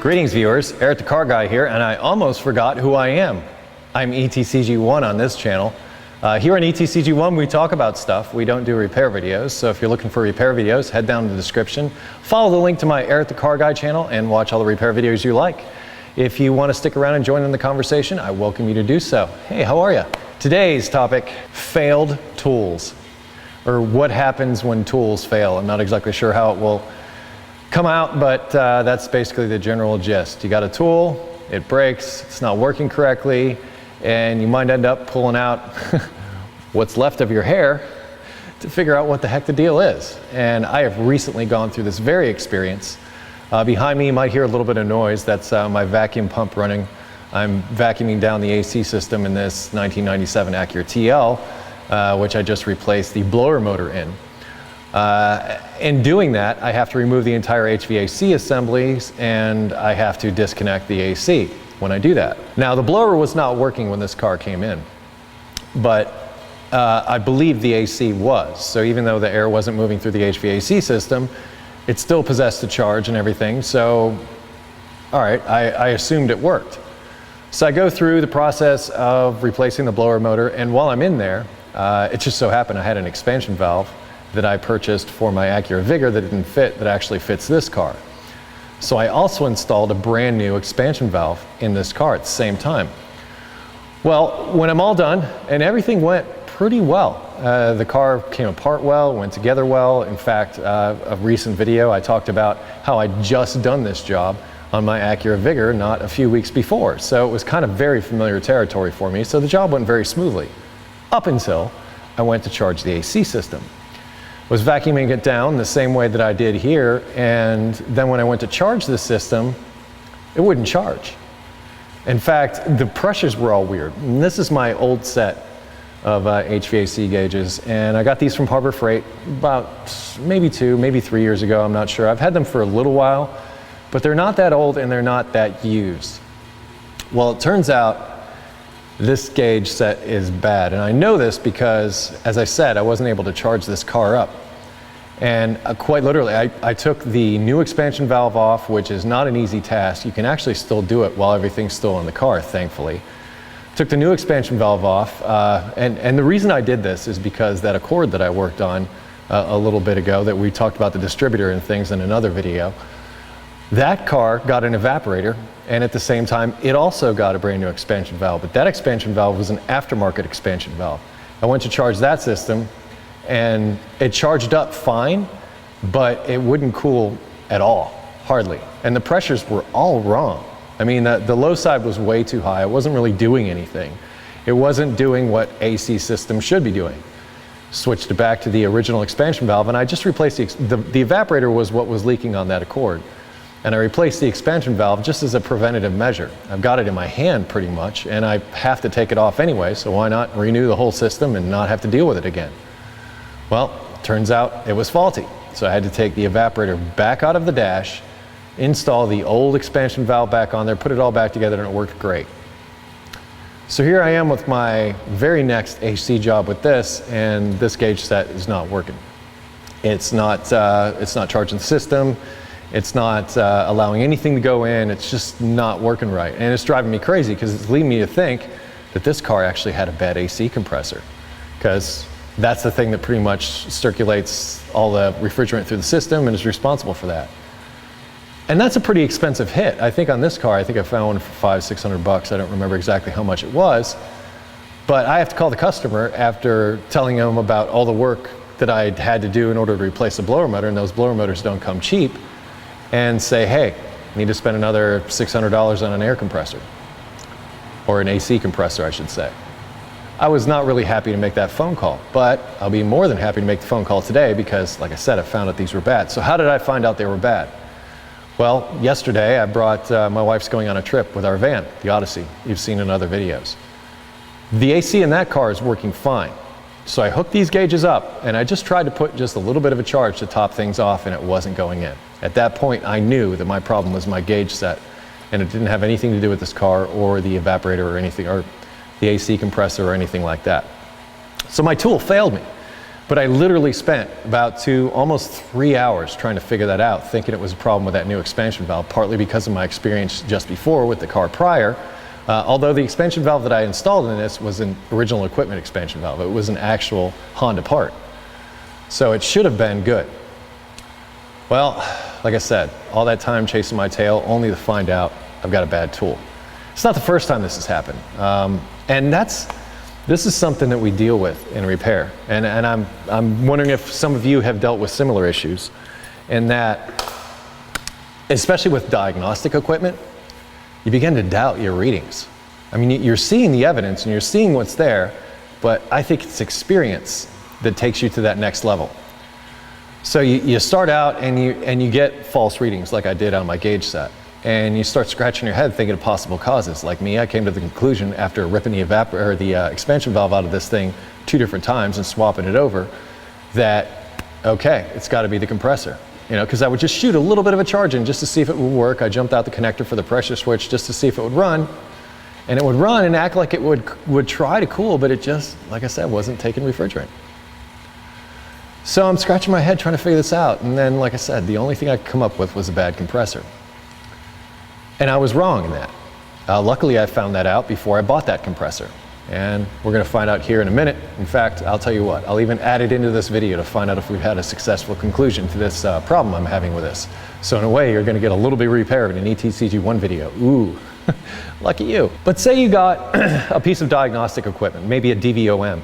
Greetings viewers, Eric the Car Guy here, and I almost forgot who I am. I'm ETCG1 on this channel. Here on ETCG1 we talk about stuff, we don't do repair videos, so if you're looking for repair videos, head down to the description, follow the link to my Eric the Car Guy channel, and watch all the repair videos you like. If you want to stick around and join in the conversation, I welcome you to do so. Hey, how are you? Today's topic, failed tools, or what happens when tools fail. I'm not exactly sure how it will come out, but that's basically the general gist. You got a tool, it breaks, it's not working correctly, and you might end up pulling out what's left of your hair to figure out what the heck the deal is. And I have recently gone through this very experience. Behind me you might hear a little bit of noise. That's my vacuum pump running. I'm vacuuming down the AC system in this 1997 Acura TL, which I just replaced the blower motor in. In doing that, I have to remove the entire HVAC assemblies and I have to disconnect the AC when I do that. Now, the blower was not working when this car came in, but I believe the AC was. So even though the air wasn't moving through the HVAC system, it still possessed a charge and everything. So, all right, I assumed it worked. So I go through the process of replacing the blower motor, and while I'm in there, it just so happened I had an expansion valve that I purchased for my Acura Vigor that didn't fit, that actually fits this car. So I also installed a brand new expansion valve in this car at the same time. Well, when I'm all done, and everything went pretty well. The car came apart well, went together well. In fact, a recent video I talked about how I'd just done this job on my Acura Vigor not a few weeks before. So it was kind of very familiar territory for me, so the job went very smoothly. Up until I went to charge the AC system. Was vacuuming it down the same way that I did here, and then when I went to charge the system, it wouldn't charge. In fact, the pressures were all weird. And this is my old set of HVAC gauges, and I got these from Harbor Freight about maybe 2, maybe 3 years ago, I'm not sure. I've had them for a little while, but they're not that old and they're not that used. Well, it turns out this gauge set is bad, and I know this because, as I said, I wasn't able to charge this car up. And quite literally, I took the new expansion valve off, which is not an easy task. You can actually still do it while everything's still in the car, thankfully. Took the new expansion valve off, and the reason I did this is because that Accord that I worked on a little bit ago, that we talked about the distributor and things in another video, that car got an evaporator, and at the same time, it also got a brand new expansion valve, but that expansion valve was an aftermarket expansion valve. I went to charge that system, and it charged up fine, but it wouldn't cool at all, hardly. And the pressures were all wrong. I mean, the low side was way too high. It wasn't really doing anything. It wasn't doing what AC systems should be doing. Switched it back to the original expansion valve, and I just replaced the evaporator was what was leaking on that Accord. And I replaced the expansion valve just as a preventative measure. I've got it in my hand pretty much, and I have to take it off anyway, so why not renew the whole system and not have to deal with it again? Well, turns out it was faulty. So I had to take the evaporator back out of the dash, install the old expansion valve back on there, put it all back together, and it worked great. So here I am with my very next AC job with this, and this gauge set is not working. It's not charging the system. It's not allowing anything to go in. It's just not working right. And it's driving me crazy because it's leading me to think that this car actually had a bad AC compressor, because that's the thing that pretty much circulates all the refrigerant through the system and is responsible for that. And that's a pretty expensive hit. I think on this car, I think I found one for $500-600. I don't remember exactly how much it was, but I have to call the customer after telling them about all the work that I had to do in order to replace the blower motor, and those blower motors don't come cheap, and say, hey, I need to spend another $600 on an air compressor, or an AC compressor, I should say. I was not really happy to make that phone call, but I'll be more than happy to make the phone call today because, like I said, I found out these were bad. So how did I find out they were bad? Well, yesterday I brought, my wife's going on a trip with our van, the Odyssey. You've seen in other videos. The AC in that car is working fine. So I hooked these gauges up, and I just tried to put just a little bit of a charge to top things off, and it wasn't going in. At that point, I knew that my problem was my gauge set, and it didn't have anything to do with this car or the evaporator or anything, or the AC compressor or anything like that. So my tool failed me. But I literally spent about almost 3 hours trying to figure that out, thinking it was a problem with that new expansion valve, partly because of my experience just before with the car prior. Although the expansion valve that I installed in this was an original equipment expansion valve. It was an actual Honda part. So it should have been good. Well, like I said, all that time chasing my tail only to find out I've got a bad tool. It's not the first time this has happened. And this is something that we deal with in repair. And I'm wondering if some of you have dealt with similar issues in that, especially with diagnostic equipment, you begin to doubt your readings. I mean, you're seeing the evidence and you're seeing what's there, but I think it's experience that takes you to that next level. So you start out and you get false readings like I did on my gauge set. And you start scratching your head thinking of possible causes. Like me, I came to the conclusion after ripping the expansion valve out of this thing 2 different times and swapping it over that, okay, it's got to be the compressor. You know, because I would just shoot a little bit of a charge in just to see if it would work. I jumped out the connector for the pressure switch just to see if it would run. And it would run and act like it would try to cool, but it just, like I said, wasn't taking refrigerant. So I'm scratching my head trying to figure this out. And then, like I said, the only thing I could come up with was a bad compressor. And I was wrong in that. Luckily, I found that out before I bought that compressor. And we're going to find out here in a minute. In fact, I'll tell you what, I'll even add it into this video to find out if we've had a successful conclusion to this problem I'm having with this. So in a way, you're going to get a little bit of repair in an ETCG1 video. Ooh, lucky you. But say you got a piece of diagnostic equipment, maybe a DVOM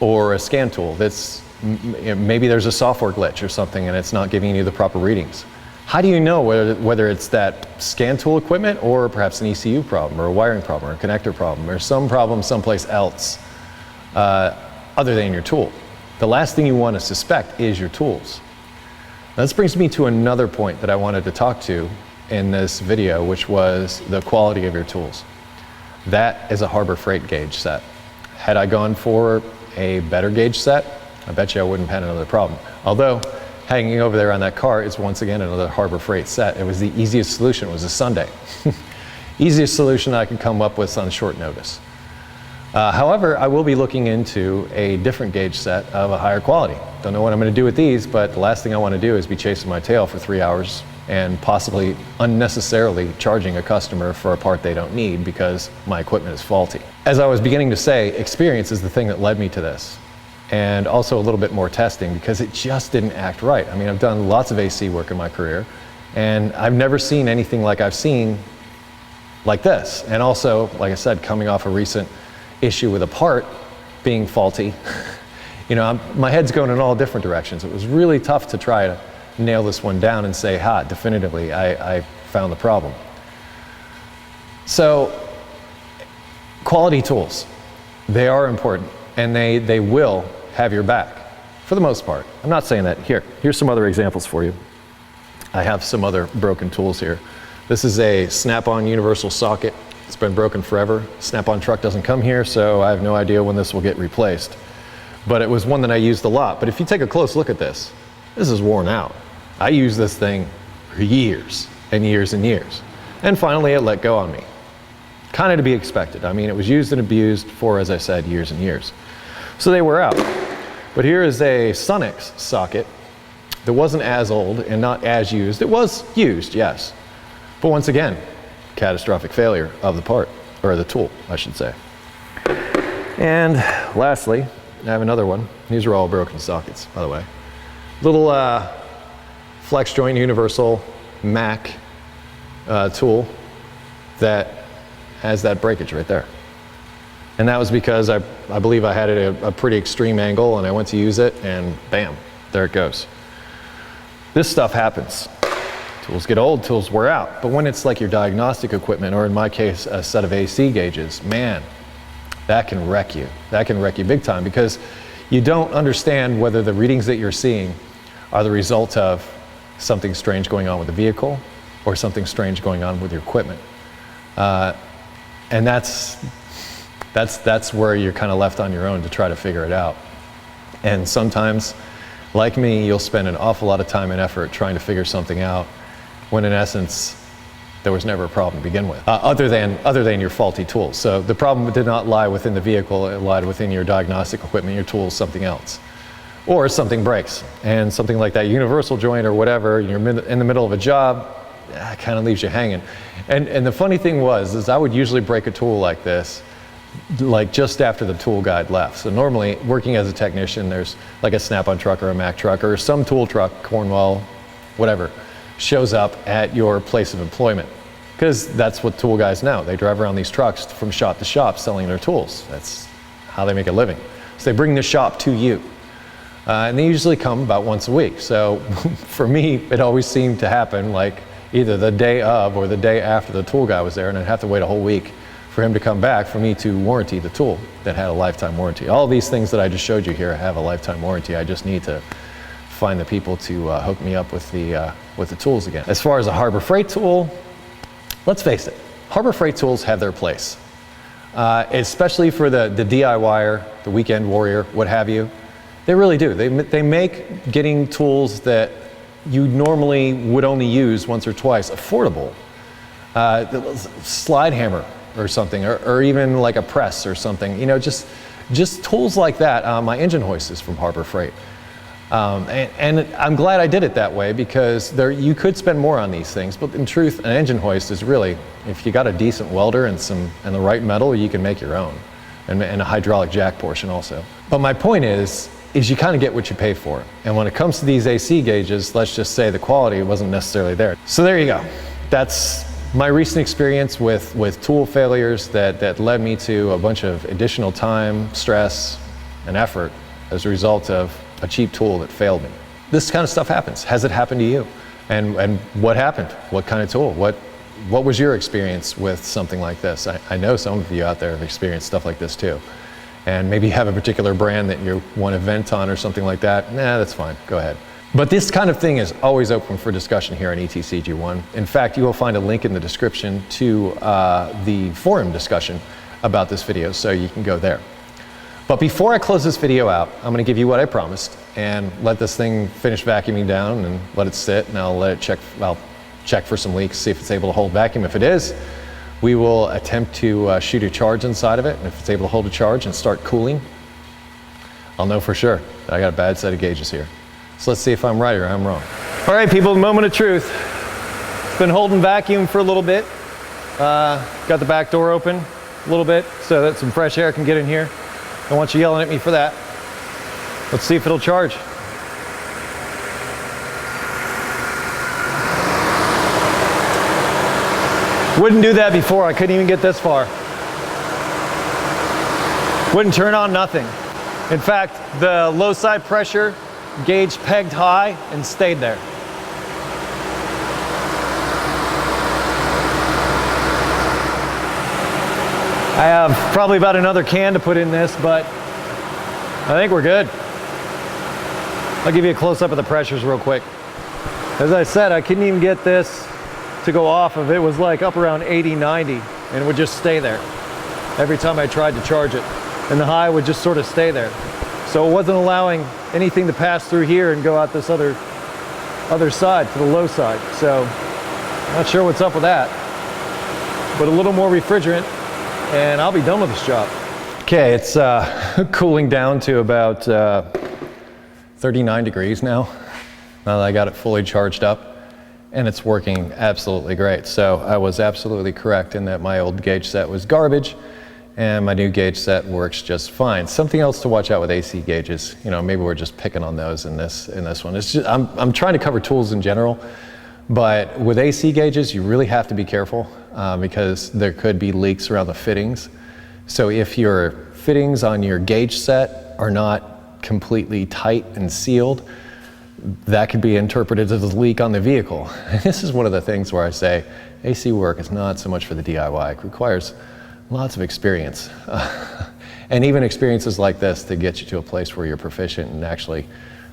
or a scan tool that's, maybe there's a software glitch or something and it's not giving you the proper readings. How do you know whether it's that scan tool equipment or perhaps an ECU problem or a wiring problem or a connector problem or some problem someplace else other than your tool? The last thing you want to suspect is your tools. Now, this brings me to another point that I wanted to talk to in this video, which was the quality of your tools. That is a Harbor Freight gauge set. Had I gone for a better gauge set, I bet you I wouldn't have had another problem. Although, hanging over there on that car is once again another Harbor Freight set. It was the easiest solution. It was a Sunday. Easiest solution I could come up with on short notice. However, I will be looking into a different gauge set of a higher quality. Don't know what I'm going to do with these, but the last thing I want to do is be chasing my tail for 3 hours and possibly unnecessarily charging a customer for a part they don't need because my equipment is faulty. As I was beginning to say, experience is the thing that led me to this. And also a little bit more testing because it just didn't act right. I mean, I've done lots of AC work in my career and I've never seen anything like I've seen like this. And also, like I said, coming off a recent issue with a part being faulty, you know, my head's going in all different directions. It was really tough to try to nail this one down and say, definitively, I found the problem. So, quality tools, they are important and they will have your back, for the most part. I'm not saying that. Here's some other examples for you. I have some other broken tools here. This is a snap-on universal socket. It's been broken forever. Snap-on truck doesn't come here, so I have no idea when this will get replaced. But it was one that I used a lot. But if you take a close look at this is worn out. I used this thing for years and years and years. And finally, it let go on me. Kind of to be expected. I mean, it was used and abused for, as I said, years and years. So they were out. But here is a Sonex socket that wasn't as old and not as used. It was used, yes. But once again, catastrophic failure of the part, or the tool, I should say. And lastly, I have another one. These are all broken sockets, by the way. Little flex joint universal Mac tool that has that breakage right there. And that was because I believe I had it at a pretty extreme angle and I went to use it and bam, there it goes. This stuff happens. Tools get old, tools wear out. But when it's like your diagnostic equipment, or in my case, a set of AC gauges, man, that can wreck you. That can wreck you big time because you don't understand whether the readings that you're seeing are the result of something strange going on with the vehicle or something strange going on with your equipment. And that's where you're kind of left on your own to try to figure it out. And sometimes, like me, you'll spend an awful lot of time and effort trying to figure something out when in essence, there was never a problem to begin with, other than your faulty tools. So the problem did not lie within the vehicle, it lied within your diagnostic equipment, your tools, something else. Or something breaks, and something like that universal joint or whatever, you're in the middle of a job, it kind of leaves you hanging. And the funny thing is I would usually break a tool like this, like just after the tool guide left. So normally, working as a technician, there's like a Snap-on truck or a Mack truck or some tool truck, Cornwell, whatever, shows up at your place of employment. Because that's what tool guys know. They drive around these trucks from shop to shop selling their tools. That's how they make a living. So they bring the shop to you. And they usually come about once a week. So for me, it always seemed to happen like either the day of or the day after the tool guy was there, and I'd have to wait a whole week for him to come back for me to warranty the tool that had a lifetime warranty. All these things that I just showed you here have a lifetime warranty. I just need to find the people to hook me up with the tools again. As far as a Harbor Freight tool, let's face it, Harbor Freight tools have their place, especially for the DIYer, the weekend warrior, what have you. They really do. They make getting tools that you normally would only use once or twice affordable. Slide hammer or something, or even like a press or something. You know, just tools like that. My engine hoist is from Harbor Freight. And I'm glad I did it that way, because you could spend more on these things, but in truth, an engine hoist is really, if you got a decent welder and the right metal, you can make your own, and a hydraulic jack portion also. But my point is you kind of get what you pay for. And when it comes to these AC gauges, let's just say the quality wasn't necessarily there. So there you go. That's my recent experience with tool failures that led me to a bunch of additional time, stress, and effort as a result of a cheap tool that failed me. This kind of stuff happens. Has it happened to you? And what happened? What kind of tool? What was your experience with something like this? I know some of you out there have experienced stuff like this too. And maybe you have a particular brand that you want to vent on or something like that. Nah, that's fine, go ahead. But this kind of thing is always open for discussion here on ETCG1. In fact, you will find a link in the description to the forum discussion about this video, so you can go there. But before I close this video out, I'm going to give you what I promised and let this thing finish vacuuming down and let it sit, and I'll check for some leaks, see if it's able to hold vacuum. If it is, we will attempt to shoot a charge inside of it, and if it's able to hold a charge and start cooling, I'll know for sure that I got a bad set of gauges here. So let's see if I'm right or I'm wrong. All right, people, the moment of truth. It's been holding vacuum for a little bit. Got the back door open a little bit so that some fresh air can get in here. Don't want you yelling at me for that. Let's see if it'll charge. Wouldn't do that before. I couldn't even get this far. Wouldn't turn on, nothing. In fact, the low side pressure gauge pegged high and stayed there. I have probably about another can to put in this, but I think we're good. I'll give you a close-up of the pressures real quick. As I said, I couldn't even get this to go off of. It was like up around 80, 90, and it would just stay there every time I tried to charge it. And the high would just sort of stay there. So it wasn't allowing anything to pass through here and go out this other side, to the low side. So not sure what's up with that. But a little more refrigerant and I'll be done with this job. Okay, it's cooling down to about 39 degrees now that I got it fully charged up, and it's working absolutely great. So I was absolutely correct in that my old gauge set was garbage and my new gauge set works just fine. Something else to watch out with AC gauges, you know, maybe we're just picking on those in this one. It's just, I'm trying to cover tools in general, but with AC gauges, you really have to be careful because there could be leaks around the fittings. So if your fittings on your gauge set are not completely tight and sealed, that could be interpreted as a leak on the vehicle. And this is one of the things where I say AC work is not so much for the DIY. It requires lots of experience. And even experiences like this to get you to a place where you're proficient and actually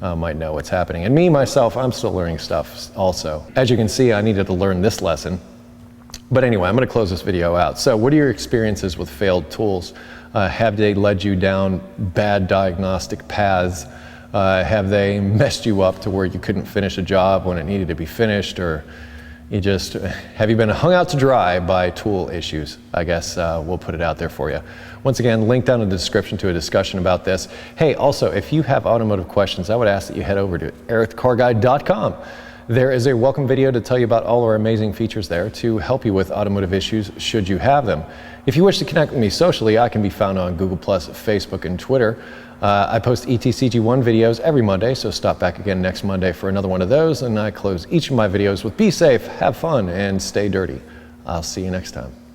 might know what's happening. And me, myself, I'm still learning stuff also. As you can see, I needed to learn this lesson. But anyway, I'm going to close this video out. So what are your experiences with failed tools? Have they led you down bad diagnostic paths? Have they messed you up to where you couldn't finish a job when it needed to be finished, or Have you been hung out to dry by tool issues? I guess we'll put it out there for you. Once again, link down in the description to a discussion about this. Hey, also, if you have automotive questions, I would ask that you head over to ericthecarguy.com. There is a welcome video to tell you about all our amazing features there to help you with automotive issues should you have them. If you wish to connect with me socially, I can be found on Google+, Facebook, and Twitter. I post ETCG1 videos every Monday, so stop back again next Monday for another one of those, and I close each of my videos with be safe, have fun, and stay dirty. I'll see you next time.